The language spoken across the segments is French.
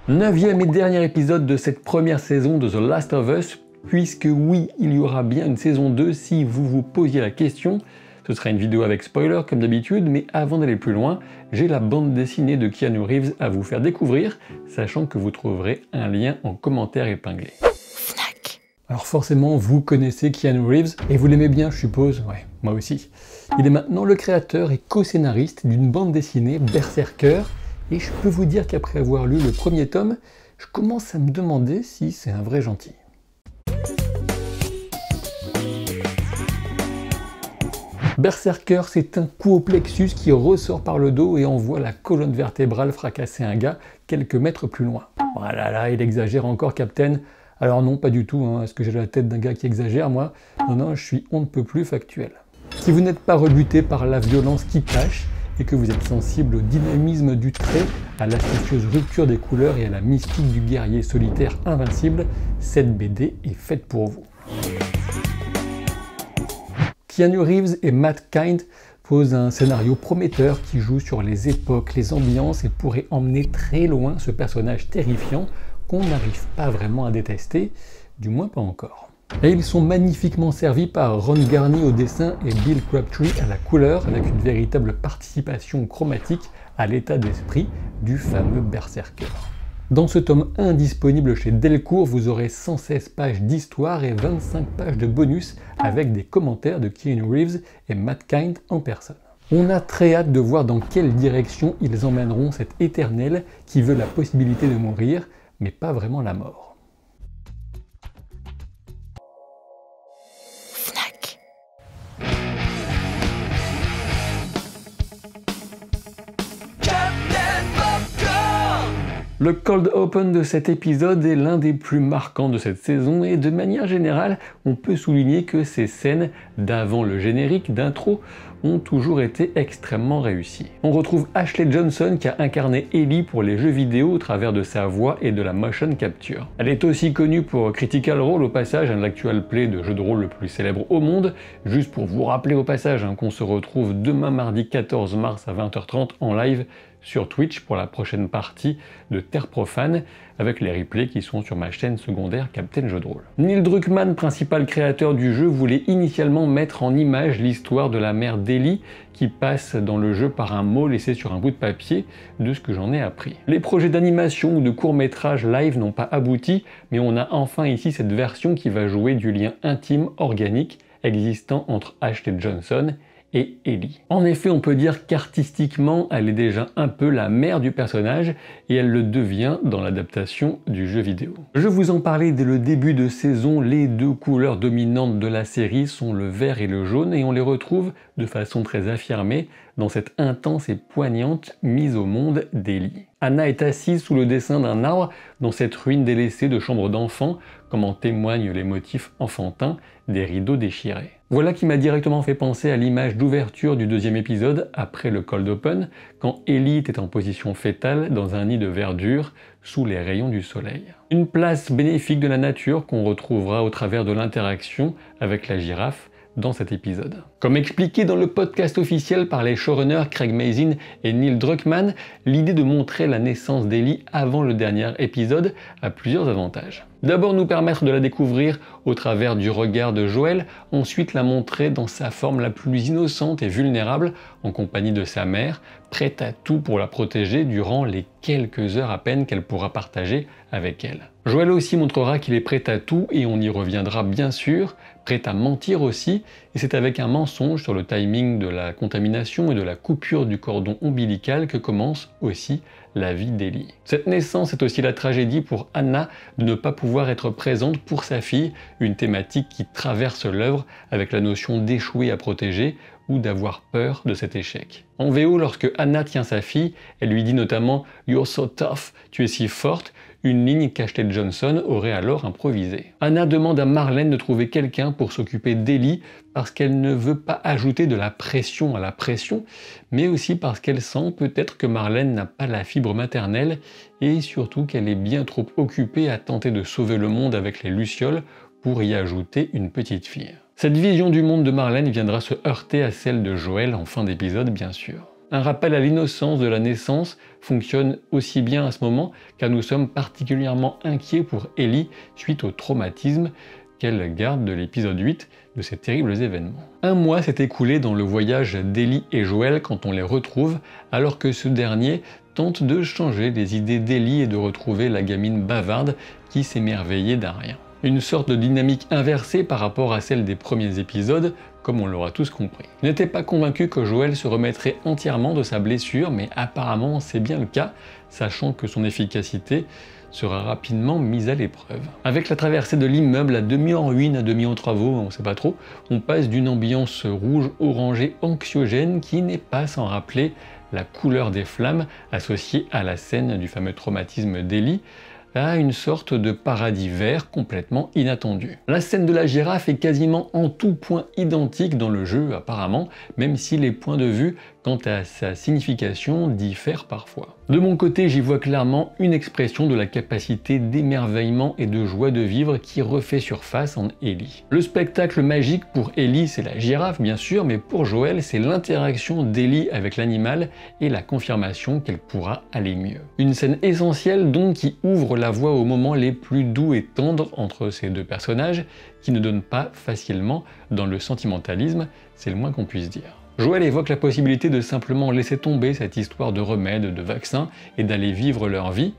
9e et dernier épisode de cette première saison de The Last of Us, puisque oui, il y aura bien une saison 2 si vous vous posiez la question. Ce sera une vidéo avec spoiler comme d'habitude, mais avant d'aller plus loin, j'ai la bande dessinée de Keanu Reeves à vous faire découvrir, sachant que vous trouverez un lien en commentaire épinglé. Alors forcément, vous connaissez Keanu Reeves, et vous l'aimez bien, je suppose. Ouais, moi aussi. Il est maintenant le créateur et co-scénariste d'une bande dessinée, Berserker, et je peux vous dire qu'après avoir lu le premier tome, je commence à me demander si c'est un vrai gentil. Berserker, c'est un coup au plexus qui ressort par le dos et envoie la colonne vertébrale fracasser un gars quelques mètres plus loin. Voilà, là, il exagère encore, Captain. Alors non, pas du tout, hein. Est-ce que j'ai la tête d'un gars qui exagère, moi? Non, je suis on ne peut plus factuel. Si vous n'êtes pas rebuté par la violence qui tâche, et que vous êtes sensible au dynamisme du trait, à l'astucieuse rupture des couleurs et à la mystique du guerrier solitaire invincible, cette BD est faite pour vous. Keanu Reeves et Matt Kindt posent un scénario prometteur qui joue sur les époques, les ambiances et pourrait emmener très loin ce personnage terrifiant qu'on n'arrive pas vraiment à détester, du moins pas encore. Et ils sont magnifiquement servis par Ron Garney au dessin et Bill Crabtree à la couleur, avec une véritable participation chromatique à l'état d'esprit du fameux Berserker. Dans ce tome 1 disponible chez Delcourt, vous aurez 116 pages d'histoire et 25 pages de bonus avec des commentaires de Keanu Reeves et Matt Kindt en personne. On a très hâte de voir dans quelle direction ils emmèneront cet éternel qui veut la possibilité de mourir, mais pas vraiment la mort. Le cold open de cet épisode est l'un des plus marquants de cette saison et de manière générale, on peut souligner que ces scènes d'avant le générique d'intro ont toujours été extrêmement réussies. On retrouve Ashley Johnson qui a incarné Ellie pour les jeux vidéo au travers de sa voix et de la motion capture. Elle est aussi connue pour Critical Role au passage, un actual play de jeu de rôle le plus célèbre au monde. Juste pour vous rappeler au passage qu'on se retrouve demain mardi 14 mars à 20h30 en live sur Twitch pour la prochaine partie de Terre Profane avec les replays qui sont sur ma chaîne secondaire Captain Jeu de Rôle. Neil Druckmann, principal créateur du jeu, voulait initialement mettre en image l'histoire de la mère d'Ellie qui passe dans le jeu par un mot laissé sur un bout de papier, de ce que j'en ai appris. Les projets d'animation ou de court-métrage live n'ont pas abouti, mais on a enfin ici cette version qui va jouer du lien intime, organique, existant entre Ashley Johnson et Ellie. En effet, on peut dire qu'artistiquement, elle est déjà un peu la mère du personnage et elle le devient dans l'adaptation du jeu vidéo. Je vous en parlais dès le début de saison, les deux couleurs dominantes de la série sont le vert et le jaune et on les retrouve de façon très affirmée dans cette intense et poignante mise au monde d'Ellie. Anna est assise sous le dessin d'un arbre dans cette ruine délaissée de chambre d'enfant, comme en témoignent les motifs enfantins des rideaux déchirés. Voilà qui m'a directement fait penser à l'image d'ouverture du deuxième épisode, après le cold open, quand Ellie était en position fétale dans un nid de verdure sous les rayons du soleil. Une place bénéfique de la nature qu'on retrouvera au travers de l'interaction avec la girafe dans cet épisode. Comme expliqué dans le podcast officiel par les showrunners Craig Mazin et Neil Druckmann, l'idée de montrer la naissance d'Ellie avant le dernier épisode a plusieurs avantages. D'abord nous permettre de la découvrir au travers du regard de Joel, ensuite la montrer dans sa forme la plus innocente et vulnérable en compagnie de sa mère, prête à tout pour la protéger durant les quelques heures à peine qu'elle pourra partager avec elle. Joel aussi montrera qu'il est prêt à tout et on y reviendra bien sûr, prêt à mentir aussi, et c'est avec un mensonge sur le timing de la contamination et de la coupure du cordon ombilical que commence aussi la vie d'Ellie. Cette naissance est aussi la tragédie pour Anna de ne pas pouvoir être présente pour sa fille, une thématique qui traverse l'œuvre avec la notion d'échouer à protéger ou d'avoir peur de cet échec. En VO, lorsque Anna tient sa fille, elle lui dit notamment « You're so tough, tu es si forte », une ligne qu'Ashley Johnson aurait alors improvisée. Anna demande à Marlène de trouver quelqu'un pour s'occuper d'Ellie parce qu'elle ne veut pas ajouter de la pression à la pression, mais aussi parce qu'elle sent peut-être que Marlène n'a pas la fibre maternelle et surtout qu'elle est bien trop occupée à tenter de sauver le monde avec les lucioles pour y ajouter une petite fille. Cette vision du monde de Marlène viendra se heurter à celle de Joel en fin d'épisode bien sûr. Un rappel à l'innocence de la naissance fonctionne aussi bien à ce moment, car nous sommes particulièrement inquiets pour Ellie suite au traumatisme qu'elle garde de l'épisode 8 de ces terribles événements. Un mois s'est écoulé dans le voyage d'Ellie et Joel quand on les retrouve, alors que ce dernier tente de changer les idées d'Ellie et de retrouver la gamine bavarde qui s'émerveillait d'un rien. Une sorte de dynamique inversée par rapport à celle des premiers épisodes, comme on l'aura tous compris. Je n'étais pas convaincu que Joel se remettrait entièrement de sa blessure, mais apparemment c'est bien le cas, sachant que son efficacité sera rapidement mise à l'épreuve. Avec la traversée de l'immeuble à demi en ruine, à demi en travaux, on ne sait pas trop, on passe d'une ambiance rouge-orangée anxiogène qui n'est pas sans rappeler la couleur des flammes associée à la scène du fameux traumatisme d'Ellie, à une sorte de paradis vert complètement inattendu. La scène de la girafe est quasiment en tout point identique dans le jeu apparemment, même si les points de vue quant à sa signification diffèrent parfois. De mon côté, j'y vois clairement une expression de la capacité d'émerveillement et de joie de vivre qui refait surface en Ellie. Le spectacle magique pour Ellie, c'est la girafe bien sûr, mais pour Joel, c'est l'interaction d'Ellie avec l'animal et la confirmation qu'elle pourra aller mieux. Une scène essentielle donc qui ouvre la voie aux moments les plus doux et tendres entre ces deux personnages, qui ne donnent pas facilement dans le sentimentalisme, c'est le moins qu'on puisse dire. Joel évoque la possibilité de simplement laisser tomber cette histoire de remède, de vaccin, et d'aller vivre leur vie.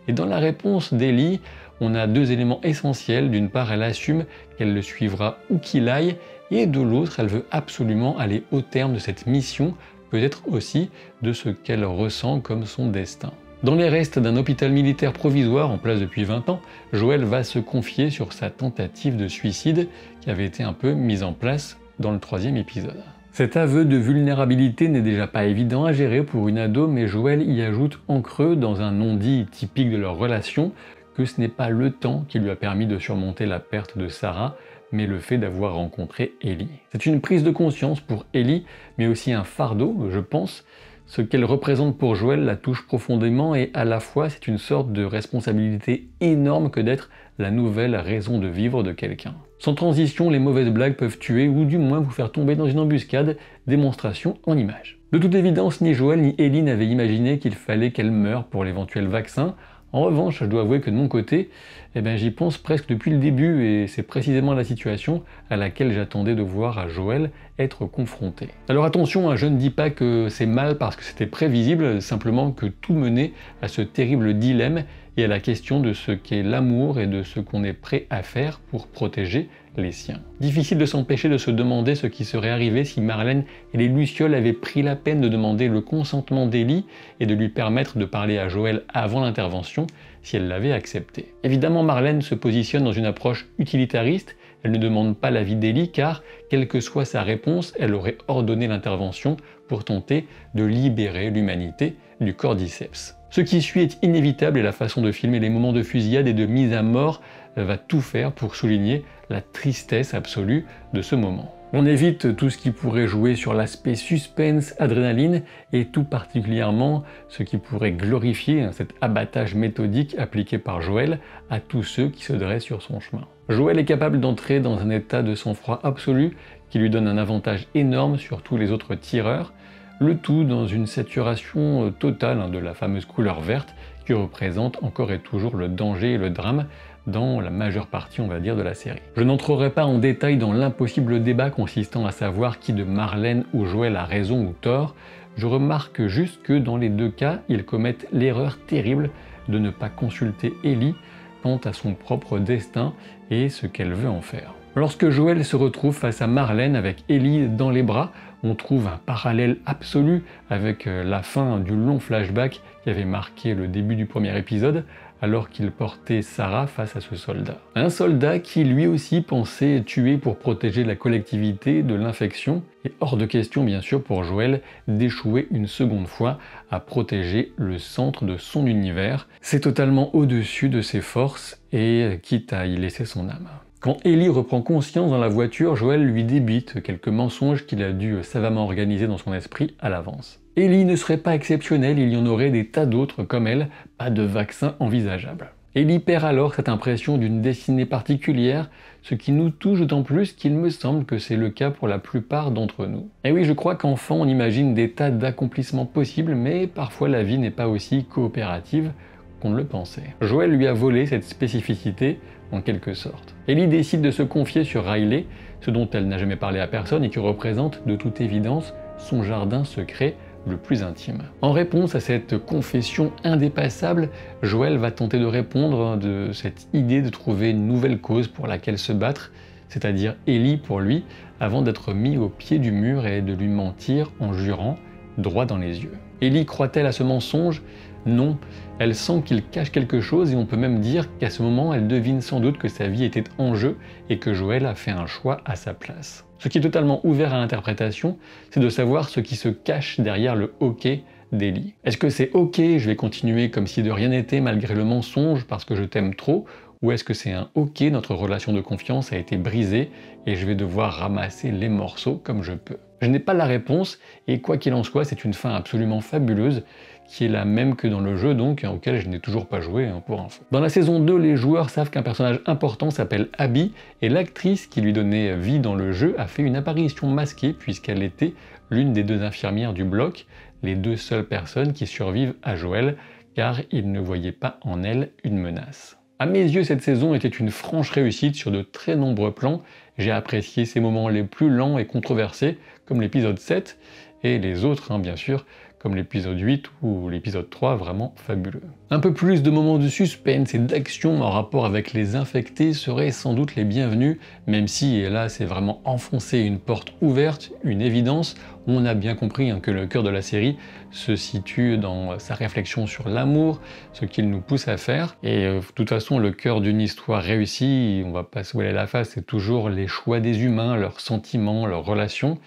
Et dans la réponse d'Ellie, on a deux éléments essentiels. D'une part, elle assume qu'elle le suivra où qu'il aille, et de l'autre, elle veut absolument aller au terme de cette mission, peut-être aussi de ce qu'elle ressent comme son destin. Dans les restes d'un hôpital militaire provisoire en place depuis 20 ans, Joel va se confier sur sa tentative de suicide qui avait été un peu mise en place dans le 3e épisode. Cet aveu de vulnérabilité n'est déjà pas évident à gérer pour une ado, mais Joel y ajoute en creux, dans un non-dit typique de leur relation, que ce n'est pas le temps qui lui a permis de surmonter la perte de Sarah, mais le fait d'avoir rencontré Ellie. C'est une prise de conscience pour Ellie, mais aussi un fardeau, je pense. Ce qu'elle représente pour Joel la touche profondément et à la fois c'est une sorte de responsabilité énorme que d'être la nouvelle raison de vivre de quelqu'un. Sans transition, les mauvaises blagues peuvent tuer ou du moins vous faire tomber dans une embuscade, démonstration en images. De toute évidence, ni Joel ni Ellie n'avaient imaginé qu'il fallait qu'elle meure pour l'éventuel vaccin. En revanche, je dois avouer que de mon côté, j'y pense presque depuis le début et c'est précisément la situation à laquelle j'attendais de voir à Joel être confronté. Alors attention, je ne dis pas que c'est mal parce que c'était prévisible, simplement que tout menait à ce terrible dilemme et à la question de ce qu'est l'amour et de ce qu'on est prêt à faire pour protéger les siens. Difficile de s'empêcher de se demander ce qui serait arrivé si Marlène et les Lucioles avaient pris la peine de demander le consentement d'Ellie et de lui permettre de parler à Joel avant l'intervention si elle l'avait accepté. Évidemment, Marlène se positionne dans une approche utilitariste, elle ne demande pas l'avis d'Ellie car, quelle que soit sa réponse, elle aurait ordonné l'intervention pour tenter de libérer l'humanité du cordyceps. Ce qui suit est inévitable et la façon de filmer les moments de fusillade et de mise à mort va tout faire pour souligner la tristesse absolue de ce moment. On évite tout ce qui pourrait jouer sur l'aspect suspense, adrénaline et tout particulièrement ce qui pourrait glorifier cet abattage méthodique appliqué par Joel à tous ceux qui se dressent sur son chemin. Joel est capable d'entrer dans un état de sang-froid absolu qui lui donne un avantage énorme sur tous les autres tireurs, le tout dans une saturation totale de la fameuse couleur verte qui représente encore et toujours le danger et le drame dans la majeure partie, on va dire, de la série. Je n'entrerai pas en détail dans l'impossible débat consistant à savoir qui de Marlène ou Joel a raison ou tort, je remarque juste que dans les deux cas, ils commettent l'erreur terrible de ne pas consulter Ellie quant à son propre destin et ce qu'elle veut en faire. Lorsque Joel se retrouve face à Marlène avec Ellie dans les bras, on trouve un parallèle absolu avec la fin du long flashback qui avait marqué le début du premier épisode, alors qu'il portait Sarah face à ce soldat. Un soldat qui lui aussi pensait tuer pour protéger la collectivité de l'infection, et hors de question bien sûr pour Joel d'échouer une seconde fois à protéger le centre de son univers. C'est totalement au-dessus de ses forces et quitte à y laisser son âme. Quand Ellie reprend conscience dans la voiture, Joel lui débite quelques mensonges qu'il a dû savamment organiser dans son esprit à l'avance. Ellie ne serait pas exceptionnelle, il y en aurait des tas d'autres comme elle, pas de vaccin envisageable. Ellie perd alors cette impression d'une destinée particulière, ce qui nous touche d'autant plus qu'il me semble que c'est le cas pour la plupart d'entre nous. Et oui, je crois qu'enfant, on imagine des tas d'accomplissements possibles, mais parfois la vie n'est pas aussi coopérative qu'on ne le pensait. Joel lui a volé cette spécificité, en quelque sorte. Ellie décide de se confier sur Riley, ce dont elle n'a jamais parlé à personne et qui représente, de toute évidence, son jardin secret le plus intime. En réponse à cette confession indépassable, Joel va tenter de répondre de cette idée de trouver une nouvelle cause pour laquelle se battre, c'est-à-dire Ellie pour lui, avant d'être mis au pied du mur et de lui mentir en jurant droit dans les yeux. Ellie croit-elle à ce mensonge? Non, elle sent qu'il cache quelque chose et on peut même dire qu'à ce moment, elle devine sans doute que sa vie était en jeu et que Joel a fait un choix à sa place. Ce qui est totalement ouvert à l'interprétation, c'est de savoir ce qui se cache derrière le « ok » d'Ellie. Est-ce que c'est « ok, je vais continuer comme si de rien n'était malgré le mensonge parce que je t'aime trop » ou est-ce que c'est un « ok, notre relation de confiance a été brisée et je vais devoir ramasser les morceaux comme je peux ». Je n'ai pas la réponse et quoi qu'il en soit, c'est une fin absolument fabuleuse qui est la même que dans le jeu donc, auquel je n'ai toujours pas joué pour info. Dans la saison 2, les joueurs savent qu'un personnage important s'appelle Abby et l'actrice qui lui donnait vie dans le jeu a fait une apparition masquée puisqu'elle était l'une des 2 infirmières du bloc, les 2 seules personnes qui survivent à Joel car ils ne voyaient pas en elle une menace. À mes yeux, cette saison était une franche réussite sur de très nombreux plans. J'ai apprécié ces moments les plus lents et controversés, comme l'épisode 7, et les autres, bien sûr, comme l'épisode 8 ou l'épisode 3, vraiment fabuleux. Un peu plus de moments de suspense et d'action en rapport avec les infectés seraient sans doute les bienvenus, même si, et là c'est vraiment enfoncer une porte ouverte, une évidence, on a bien compris que le cœur de la série se situe dans sa réflexion sur l'amour, ce qu'il nous pousse à faire, et de toute façon le cœur d'une histoire réussie, on va pas se voiler la face, c'est toujours les choix des humains, leurs sentiments, leurs relations,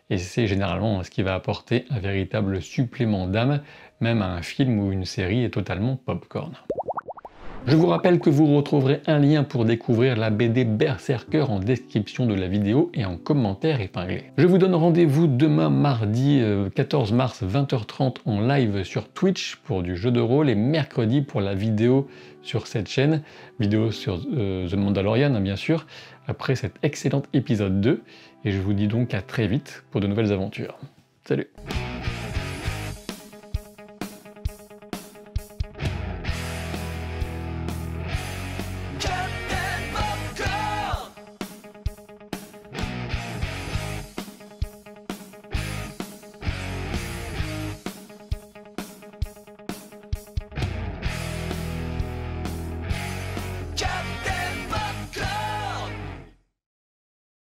et c'est généralement ce qui va apporter un véritable supplément d'âme, même à un film ou une série est totalement popcorn. Je vous rappelle que vous retrouverez un lien pour découvrir la BD Berserker en description de la vidéo et en commentaire épinglé. Je vous donne rendez-vous demain mardi 14 mars 20h30 en live sur Twitch pour du jeu de rôle et mercredi pour la vidéo sur cette chaîne, vidéo sur The Mandalorian bien sûr, après cet excellent épisode 2 et je vous dis donc à très vite pour de nouvelles aventures. Salut!